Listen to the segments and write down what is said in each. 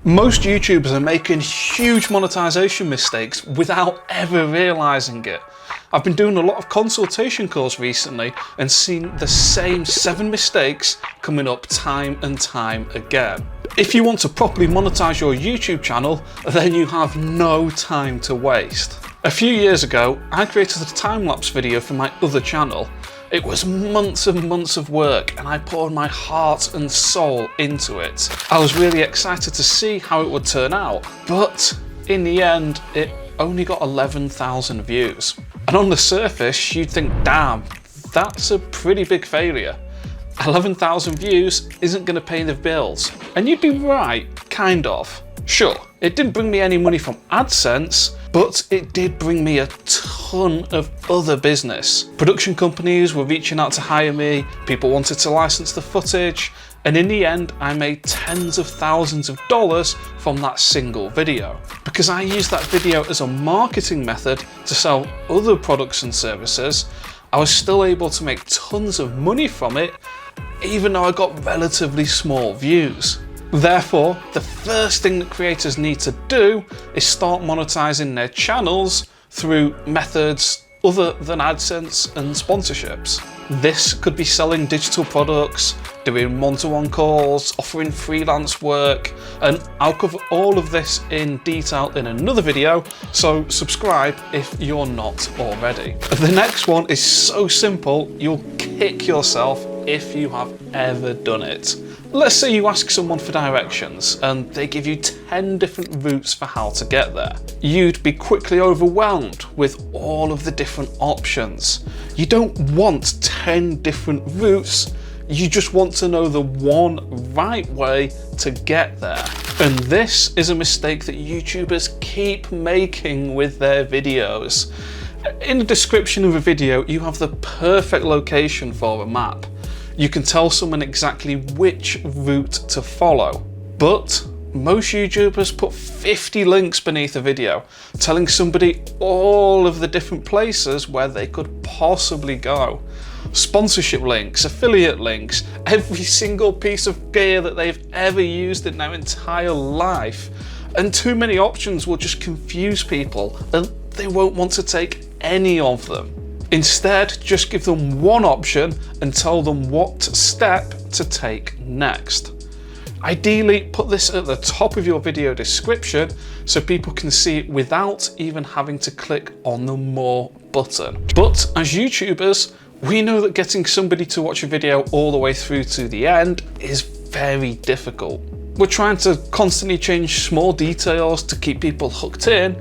Most YouTubers are making huge monetization mistakes without ever realizing it. I've been doing a lot of consultation calls recently and seen the same 7 mistakes coming up time and time again. If you want to properly monetize your YouTube channel, then you have no time to waste. A few years ago, I created a time-lapse video for my other channel. It was months and months of work and I poured my heart and soul into it. I was really excited to see how it would turn out, but in the end, it only got 11,000 views. And on the surface, you'd think, damn, that's a pretty big failure. 11,000 views isn't going to pay the bills. And you'd be right, kind of. Sure, it didn't bring me any money from AdSense, but it did bring me a ton of other business. Production companies were reaching out to hire me, people wanted to license the footage, and in the end I made tens of thousands of dollars from that single video. Because I used that video as a marketing method to sell other products and services, I was still able to make tons of money from it, even though I got relatively small views. Therefore, the first thing that creators need to do is start monetizing their channels through methods other than AdSense and sponsorships. This could be selling digital products, doing one-to-one calls, offering freelance work, and I'll cover all of this in detail in another video, so subscribe if you're not already. The next one is so simple, you'll kick yourself if you have ever done it. Let's say you ask someone for directions and they give you 10 different routes for how to get there. You'd be quickly overwhelmed with all of the different options. You don't want 10 different routes, you just want to know the one right way to get there. And this is a mistake that YouTubers keep making with their videos. In the description of a video, you have the perfect location for a map. You can tell someone exactly which route to follow. But most YouTubers put 50 links beneath a video, telling somebody all of the different places where they could possibly go. Sponsorship links, affiliate links, every single piece of gear that they've ever used in their entire life. And too many options will just confuse people and they won't want to take any of them. Instead, just give them one option and tell them what step to take next. Ideally, put this at the top of your video description so people can see it without even having to click on the More button. But as YouTubers, we know that getting somebody to watch a video all the way through to the end is very difficult. We're trying to constantly change small details to keep people hooked in,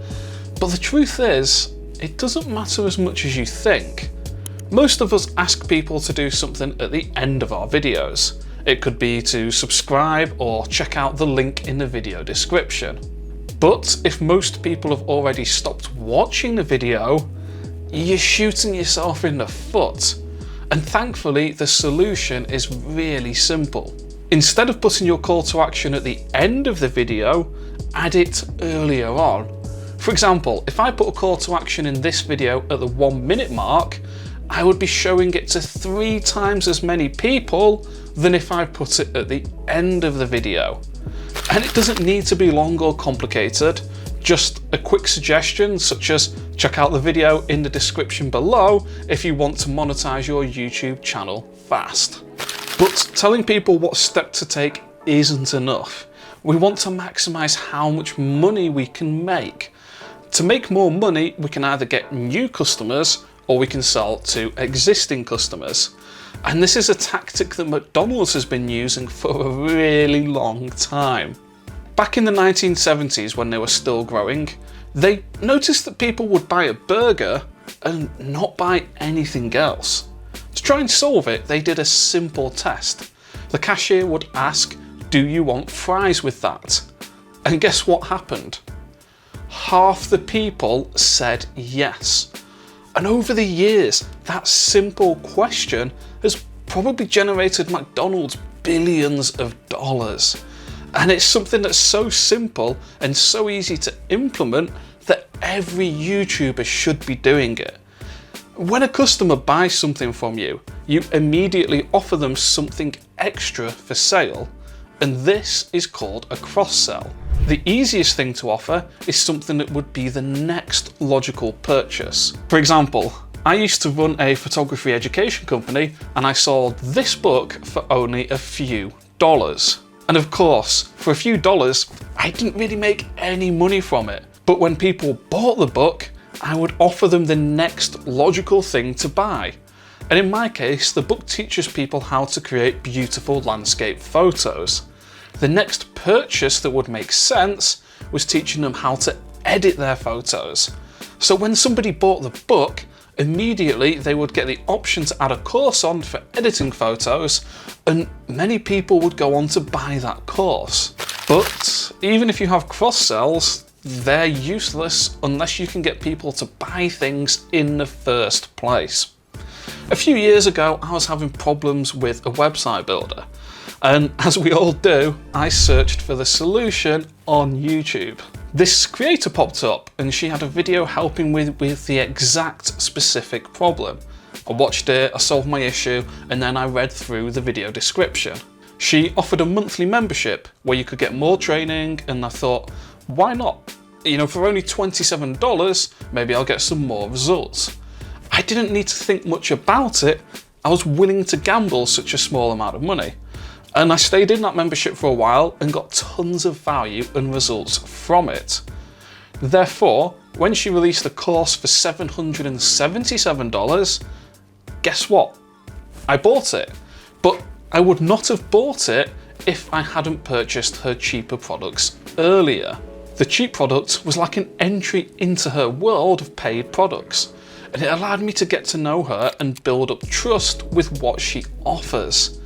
but the truth is, it doesn't matter as much as you think. Most of us ask people to do something at the end of our videos. It could be to subscribe or check out the link in the video description. But if most people have already stopped watching the video, you're shooting yourself in the foot. And thankfully, the solution is really simple. Instead of putting your call to action at the end of the video, add it earlier on. For example, if I put a call to action in this video at the 1 minute mark, I would be showing it to 3 times as many people than if I put it at the end of the video. And it doesn't need to be long or complicated, just a quick suggestion such as check out the video in the description below if you want to monetize your YouTube channel fast. But telling people what step to take isn't enough. We want to maximize how much money we can make. To make more money, we can either get new customers or we can sell to existing customers. And this is a tactic that McDonald's has been using for a really long time. Back in the 1970s, when they were still growing, they noticed that people would buy a burger and not buy anything else. To try and solve it, they did a simple test. The cashier would ask, "Do you want fries with that?" And guess what happened? Half the people said yes. And over the years, that simple question has probably generated McDonald's billions of dollars. And it's something that's so simple and so easy to implement that every YouTuber should be doing it. When a customer buys something from you, you immediately offer them something extra for sale, and this is called a cross-sell. The easiest thing to offer is something that would be the next logical purchase. For example, I used to run a photography education company and I sold this book for only a few dollars. And of course, for a few dollars, I didn't really make any money from it. But when people bought the book, I would offer them the next logical thing to buy. And in my case, the book teaches people how to create beautiful landscape photos. The next purchase that would make sense was teaching them how to edit their photos. So when somebody bought the book, immediately they would get the option to add a course on for editing photos, and many people would go on to buy that course. But even if you have cross-sells, they're useless unless you can get people to buy things in the first place. A few years ago, I was having problems with a website builder, and as we all do, I searched for the solution on YouTube. This creator popped up and she had a video helping with the exact specific problem. I watched it, I solved my issue, and then I read through the video description. She offered a monthly membership where you could get more training, and I thought, why not? You know, for only $27, maybe I'll get some more results. I didn't need to think much about it. I was willing to gamble such a small amount of money. And I stayed in that membership for a while and got tons of value and results from it. Therefore, when she released a course for $777, guess what? I bought it. But I would not have bought it if I hadn't purchased her cheaper products earlier. The cheap product was like an entry into her world of paid products, and it allowed me to get to know her and build up trust with what she offers.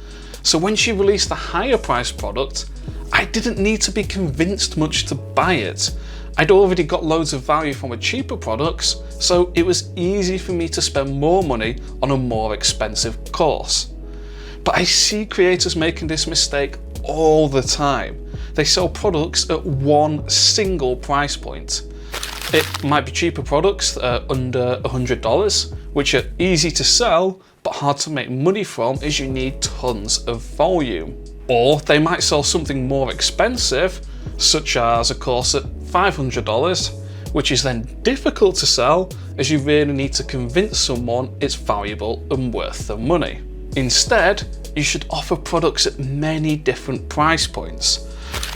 So when she released the higher priced product, I didn't need to be convinced much to buy it. I'd already got loads of value from her cheaper products, so it was easy for me to spend more money on a more expensive course. But I see creators making this mistake all the time. They sell products at one single price point. It might be cheaper products that are under $100, which are easy to sell, but hard to make money from as you need tons of volume. Or they might sell something more expensive, such as a course at $500, which is then difficult to sell as you really need to convince someone it's valuable and worth the money. Instead, you should offer products at many different price points.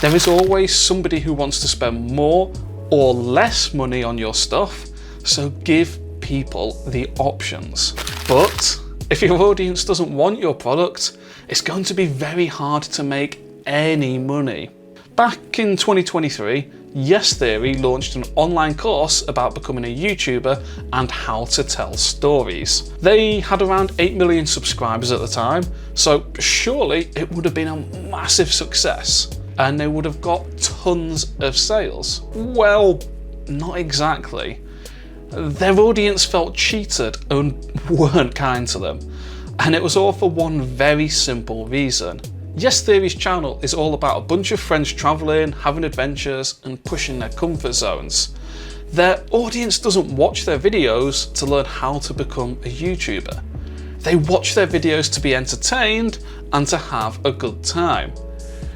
There is always somebody who wants to spend more or less money on your stuff, so give people the options. But if your audience doesn't want your product, it's going to be very hard to make any money. Back in 2023, Yes Theory launched an online course about becoming a YouTuber and how to tell stories. They had around 8 million subscribers at the time, so surely it would have been a massive success and they would have got tons of sales. Well, not exactly. Their audience felt cheated and weren't kind to them, and it was all for one very simple reason. Yes Theory's channel is all about a bunch of friends travelling, having adventures and pushing their comfort zones. Their audience doesn't watch their videos to learn how to become a YouTuber. They watch their videos to be entertained and to have a good time.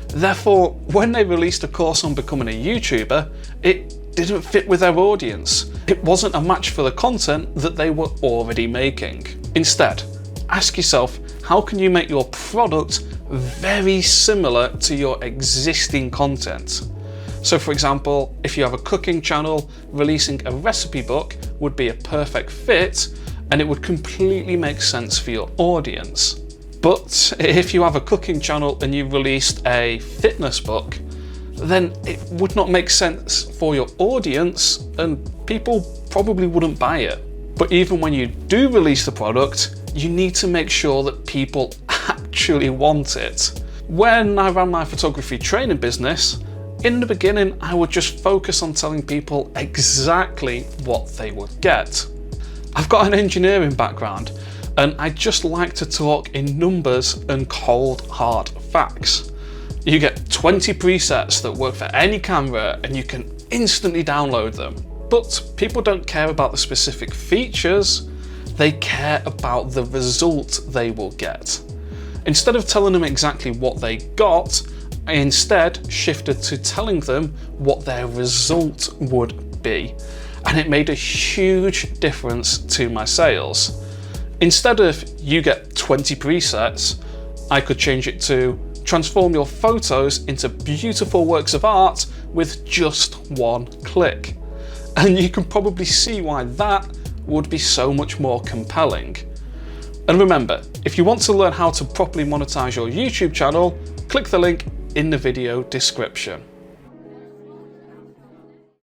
Therefore, when they released a course on becoming a YouTuber, it didn't fit with their audience. It wasn't a match for the content that they were already making. Instead, ask yourself, how can you make your product very similar to your existing content? So for example, if you have a cooking channel, releasing a recipe book would be a perfect fit and it would completely make sense for your audience. But if you have a cooking channel and you released a fitness book, then it would not make sense for your audience and people probably wouldn't buy it. But even when you do release the product, you need to make sure that people actually want it. When I ran my photography training business, in the beginning I would just focus on telling people exactly what they would get. I've got an engineering background and I just like to talk in numbers and cold hard facts. You get 20 presets that work for any camera and you can instantly download them. But people don't care about the specific features, they care about the result they will get. Instead of telling them exactly what they got, I instead shifted to telling them what their result would be, and it made a huge difference to my sales. Instead of you get 20 presets, I could change it to transform your photos into beautiful works of art with just one click. And you can probably see why that would be so much more compelling. And remember, if you want to learn how to properly monetize your YouTube channel, click the link in the video description.